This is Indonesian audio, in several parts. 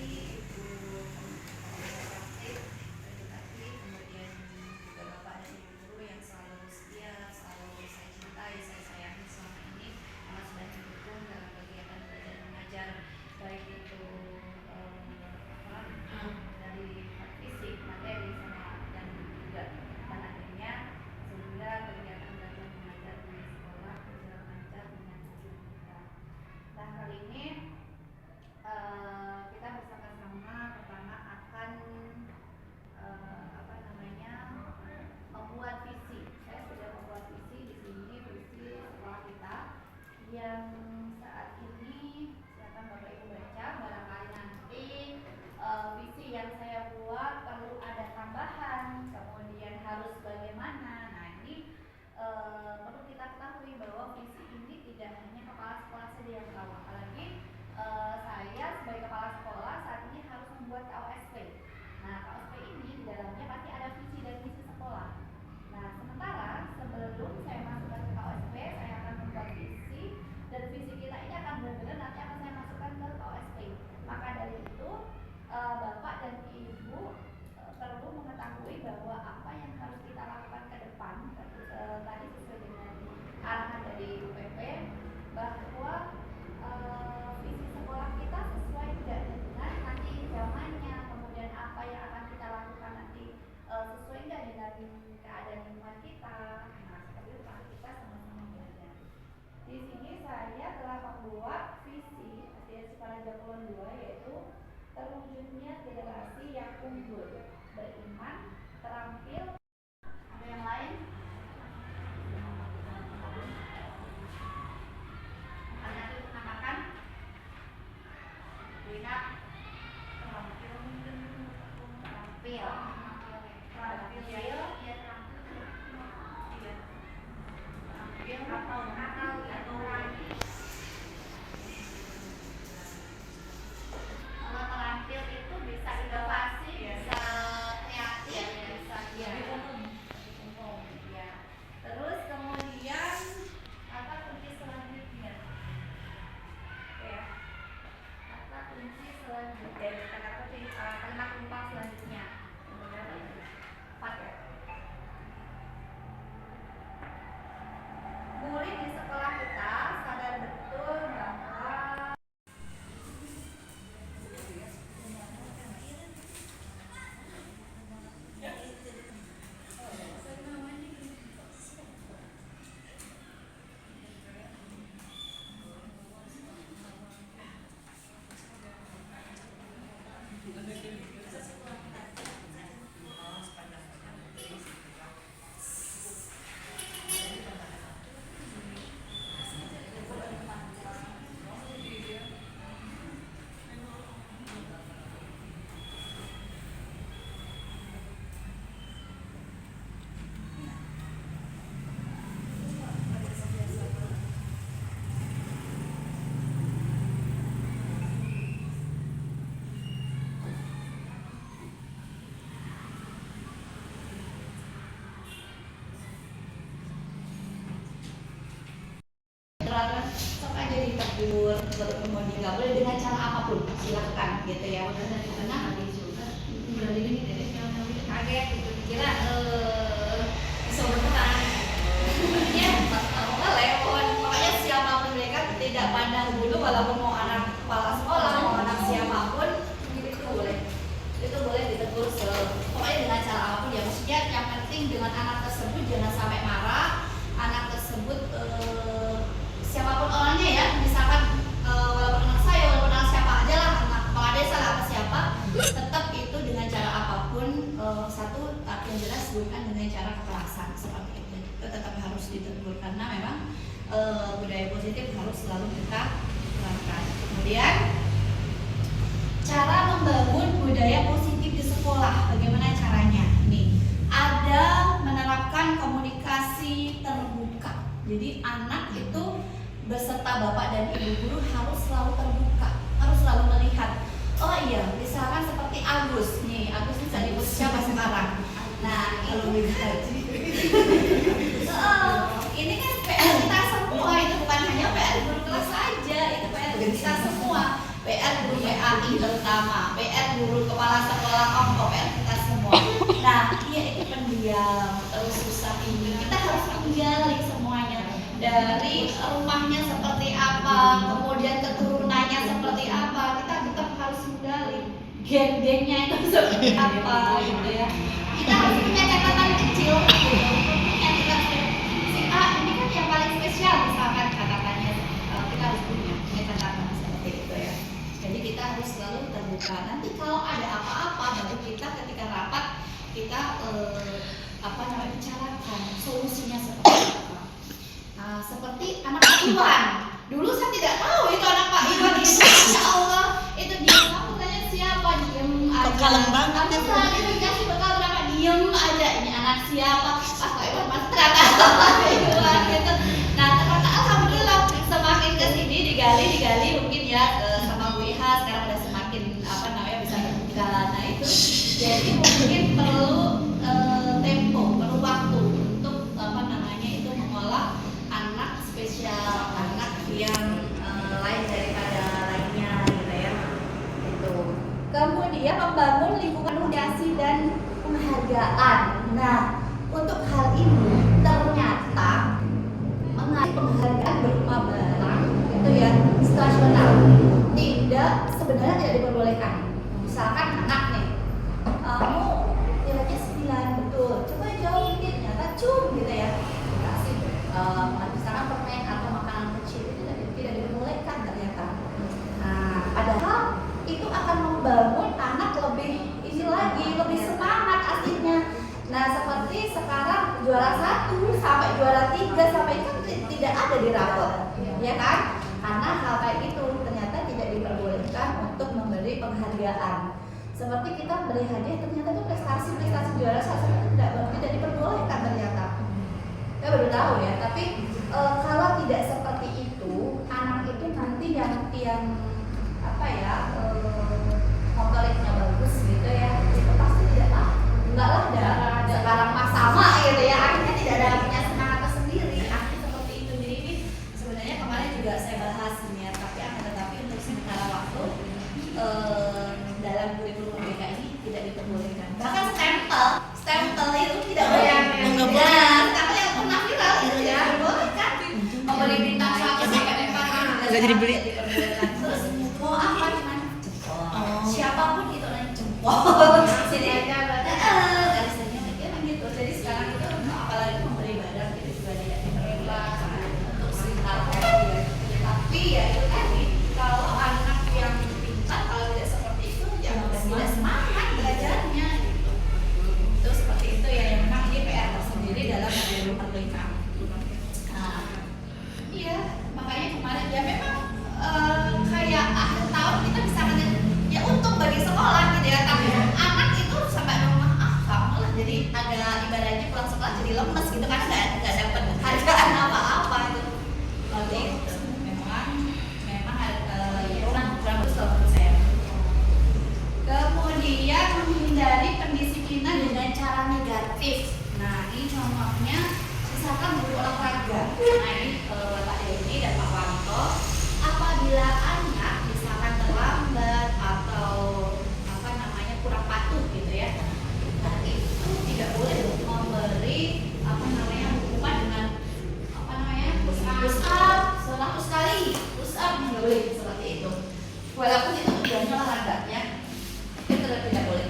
Ibu Praktik, kemudian juga Bapak dan Ibu guru yang selalu setia, selalu saya cintai, saya sayangi selama ini, karena sudah mendukung dalam kegiatan belajar mengajar, baik itu dari fisik, materi, sama dan juga lainnya, sehingga kegiatan belajar mengajar di sekolah berjalan lancar dengan tujuan kita. Nah, kali ini kita bersama-sama pertama akan membuat visi. Saya sudah membuat visi di sini, visi sekolah kita yang saat ini silakan Bapak Ibu baca. Barangkali nanti visi yang saya buat perlu ada tambahan, kemudian harus bagaimana. Nah, ini perlu kita ketahui bahwa visi ini tidak hanya kepala sekolah saja yang tahu, apalagi saya sebagai kepala sekolah saat ini harus membuat KOSP. Nah, KOSP ini di dalamnya pasti ada visi dan misi sekolah. Nah, sementara sebelum saya masukkan ke KOSP, saya akan membuat visi, dan visi kita ini akan benar-benar nanti akan saya masukkan ke KOSP. Maka dari itu Bapak dan Ibu perlu mengetahui bahwa apa yang harus kita lakukan ke depan tadi sesuai dengan arahan dari UPP, bahwa visi sekolah kita sesuai tidak dengan nanti zamannya, kemudian apa yang akan kita lakukan nanti sesuai tidak dengan keadaan lingkungan kita. Nah, seperti itu nanti kita sama-sama belajar. Di sini saya telah membuat visi SD Sukoharjo Kulon II, yaitu terwujudnya generasi yang unggul, beriman, terampil. Ada yang lain? Nanti menamakan Wina terampil, kalau terampil itu bisa inovasi, bisa kreatif, bisa umum, ya. Terus kemudian kata kunci selanjutnya, ya. Kata kunci selanjutnya, kata kunci kalimat tumpang selanjutnya. Empat ya. Murid di sekolah kita sadar betul bahwa sok aja ditegur, kemudian nggak boleh dengan cara apapun, silahkan gitu ya. Karena berarti ini dari kaget gitu, kira bisa berperan. Ya, nggak lewat. Makanya siapapun mereka tidak pandang bulu, walaupun mau anak kepala sekolah, mau anak siapapun, itu boleh. Itu boleh ditegur pokoknya dengan cara apapun ya. Maksudnya yang penting dengan anak tersebut jangan sampai marah. Anak tersebut siapapun orangnya ya, misalkan walaupun anak saya, walaupun anak siapa aja lah, anak kepala desa lah, apa siapa, tetap itu dengan cara apapun, satu yang jelas bukan dengan cara kekerasan seperti itu tetap harus ditegur, karena memang budaya positif harus selalu kita lakukan. Kemudian cara membangun budaya positif di sekolah, bagaimana caranya? Nih, ada menerapkan komunikasi terbuka. Jadi anak itu beserta bapak dan ibu guru harus selalu terbuka, harus selalu melihat. Oh iya, misalkan seperti Agus nih, Agus bisa disebut siapa sekarang? Nah, kalau digaji. Ini kan PR kita semua, itu bukan hanya PR guru kelas saja, itu PR kita semua. PR guru WA KI terutama, PR guru kepala sekolah ongko, PR kita semua. Nah, dia itu pendiam, terus susah ini. Kita harus menggali semuanya dari rumahnya seperti apa, kemudian keturunannya seperti apa. Kita tetap harus menggali geng-gengnya itu seperti apa, gitu ya. Kita harus punya catatan kecil, gitu. Yang kita si A ini kan yang paling spesial misalkan catatannya, kita harus punya catatan seperti itu ya. Jadi kita harus selalu terbuka. Nanti kalau ada apa-apa baru kita ketika rapat kita bicarakan solusinya seperti apa. Nah, seperti anak Pak Iwan. Dulu saya tidak tahu itu anak Pak Iwan itu. Masya Allah, itu dia kamu tanya siapa, diem aja. Kalem banget. Kamu sehari dikasih bekal berapa, diem aja. Ini anak siapa? Pak Iwan mas ternyata Pak Iwan gitu. Nah, ternyata alhamdulillah semakin kesini digali mungkin ya sama Bu Iha sekarang udah semakin bisa terbuka. Nah itu jadi mungkin perlu tempo, perlu waktu untuk itu mengolah anak spesial, anak yang lain daripada lainnya gitu ya. Itu. Kemudian membangun lingkungan mediasi dan penghargaan. Nah, untuk hal ini ternyata penghargaan berupa barang itu ya situasional sebenarnya tidak diperbolehkan. Misalkan anak nih, kamu nilainya 9 betul, coba jauh dikit, ternyata cum gitu ya, dikasih misalkan permen atau makanan kecil itu tidak diperbolehkan ternyata. Nah, padahal itu akan membangun anak lebih lebih semangat aslinya. Nah, seperti sekarang juara 1 sampai juara 3 sampai itu tidak ada di rapor, ya kan? Karena hal kayak itu ternyata tidak diperbolehkan untuk memberi penghargaan. Seperti kita memberi hadiah ternyata itu prestasi juara 1 itu tidak diperbolehkan ternyata. Saya baru tahu ya. Tapi kalau tidak seperti itu, anak itu nanti yang motoriknya bagus gitu ya, itu pasti tidak enggak lah sekarang mas sama gitu ya, akhirnya tidak ada punya semangat tersendiri. Akhirnya seperti itu. Jadi ini sebenarnya kemarin juga saya bahas ini ya, tetapi untuk sementara waktu dalam kurikulum BK ini tidak diperbolehkan. Bahkan stempel itu tidak boleh. Stempel yang pernah viral itu tidak diperbolehkan. Memberi bintang 1 sampai 4 nggak jadi beli. Terus mau apa cuman jempol. Siapapun itu nanti jempol. Jadi garisnya memang gitu. Jadi sekarang itu apalagi memberi barang itu juga tidak diperbolehkan untuk sekitar ya. Tapi ya itu tadi, kalau anak yang pintar kalau tidak seperti itu ya tidak semangat belajarnya gitu. Itu seperti itu ya, yang memang ini PR tersendiri dalam pernikahan. Nah, iya makanya kemarin ya memang kayak akhir tahun kita bisa ya untung bagi sekolah gitu ya, tapi anak itu sampai rumah kamu lah, jadi ada ibaratnya pulang sekolah jadi lemes gitu kan, nggak dapat hargaan apa-apa itu. Oke, memang kurang bagus kalau menurut saya. Kemudian menghindari pendisiplinan dengan cara negatif. Nah ini contohnya misalkan guru olahraga. Nah ini Pak Denny dan Pak Wanto, apabila anak misalkan terlambat atau kurang patuh gitu ya, nah itu tidak boleh memberi hukuman dengan push up 100 kali, push up tidak boleh seperti itu. Walaupun itu tujuannya olahraganya, itu tidak boleh.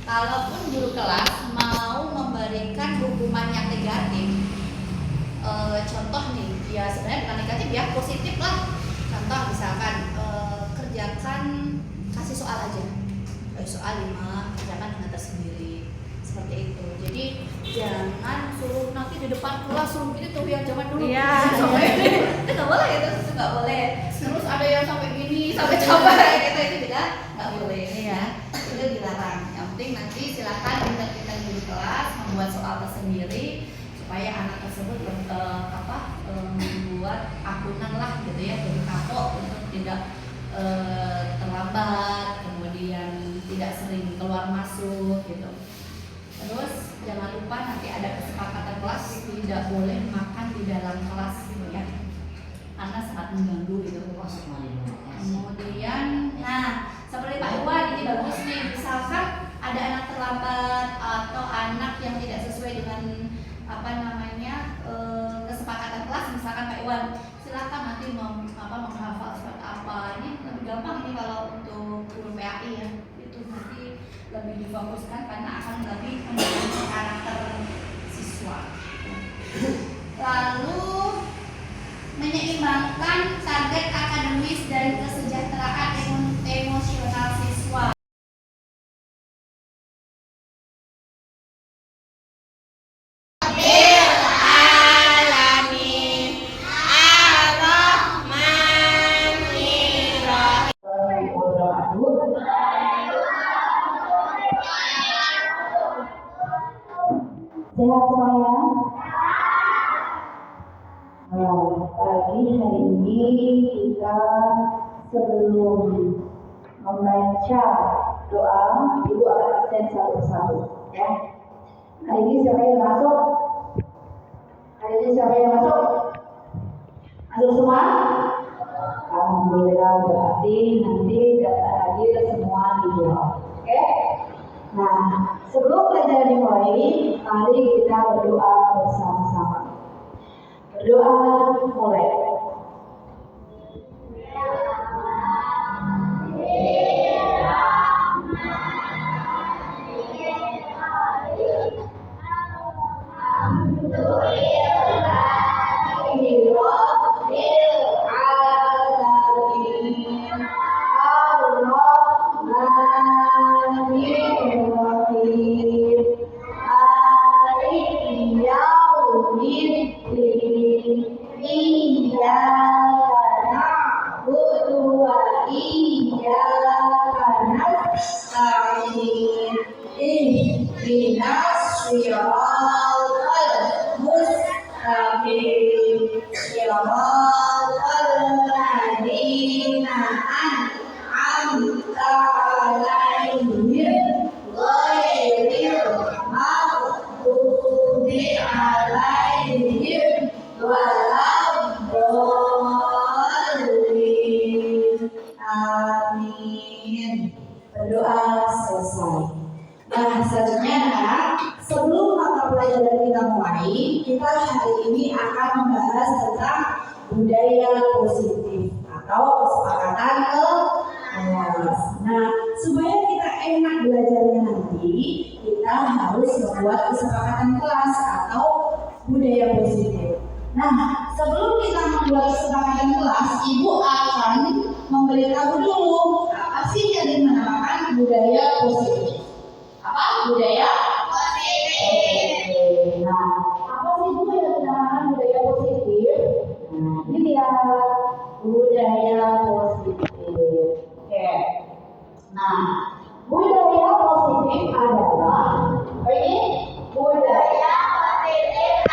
Kalaupun guru kelas mau memberikan hukuman yang negatif, contoh nih, ya sebenarnya bukan negatif ya, positif lah. Contoh misalkan kerjakan, kasih soal aja, soal 5 kerjakan dengan tersendiri, seperti itu. Jadi jangan suruh nanti di depan kelas suruh gitu tuh yang zaman dulu. Iya. Itu nggak boleh, itu nggak boleh. Terus ada yang sampai gini, sampai capek gitu, itu juga nggak boleh ya. Itu dilarang. Yang penting nanti silakan kita di kelas membuat soal tersendiri supaya anak tersebut membuat ampunan lah gitu ya, jadi kapok untuk tidak terlambat, kemudian tidak sering keluar masuk gitu. Terus jangan lupa nanti ada kesepakatan kelas tidak boleh makan di dalam kelas ya, karena sangat mengganggu gitu. Kemudian, nah seperti ada anak terlambat atau anak yang tidak sesuai dengan kesepakatan kelas, misalkan Pak Iwan silakan nanti menghafal surat apa. Ini lebih gampang ini kalau untuk guru PAI ya, itu nanti lebih difokuskan karena akan lebih mengenai karakter siswa. Lalu menyeimbangkan target akademis dan kesejahteraan emosional siswa. Sehat semuanya? Pagi hari ini kita sebelum membaca doa, Ibu akan absen satu-satu ya. Hari ini siapa yang masuk? Hari ini siapa yang masuk? Masuk semua? Alhamdulillah, berarti nanti daftar hadir semua dijawab. Oke? Nah, sebelum pelajaran dimulai, mari kita berdoa bersama-sama. Berdoa mulai. Amin. Berdoa selesai. Nah, selanjutnya adalah sebelum mata pelajaran kita mulai, kita hari ini akan membahas tentang budaya positif atau kesepakatan kelas. Nah, supaya kita enak belajarnya nanti, kita harus membuat kesepakatan kelas atau budaya positif. Nah, sebelum kita membuat kesepakatan kelas, Ibu akan memberitahu dulu apa sih yang dinamakan budaya positif. Apa budaya positif? Nah, apa sih Bu yang dinamakan budaya positif? Nah, ini dia budaya positif. Oke. Nah, budaya positif adalah ini budaya positif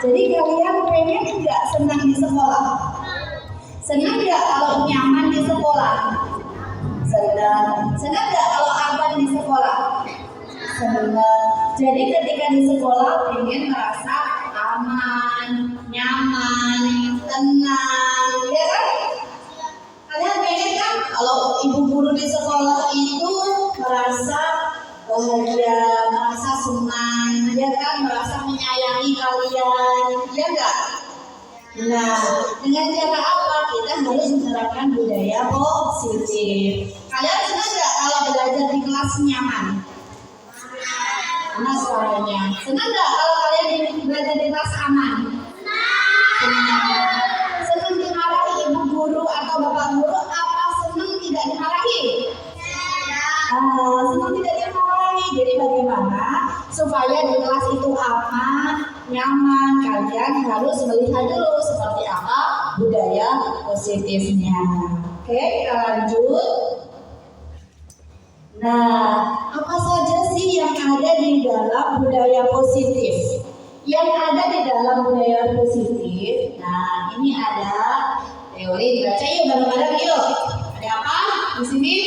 Jadi kalian pengen nggak senang di sekolah? Senang nggak kalau nyaman di sekolah? Senang. Senang nggak kalau aman di sekolah? Senang. Jadi ketika di sekolah pengen merasa aman, nyaman, tenang, ya kan? Kalian pengen kan kalau ibu guru di sekolah itu merasa bahagia, merasa senang, ya kan, merasa menyayangi kalian, ya enggak? Nah, dengan cara apa? Kita harus menerapkan budaya positif. Kalian senang nggak kalau belajar di kelas nyaman? Mana suaranya? Senang nggak kalau kalian belajar di kelas aman? Senang. Senang dimarahi ibu guru atau bapak guru? Apa senang tidak dimarahi? Senang tidak dimarahi. Jadi bagaimana supaya di kelas itu aman, nyaman? Kalian harus melihat dulu seperti apa budaya positifnya. Oke, kita lanjut. Nah, apa saja sih yang ada di dalam budaya positif. Yang ada di dalam budaya positif, nah ini ada teori, dibaca yuk bareng-bareng yuk. Ada apa di sini?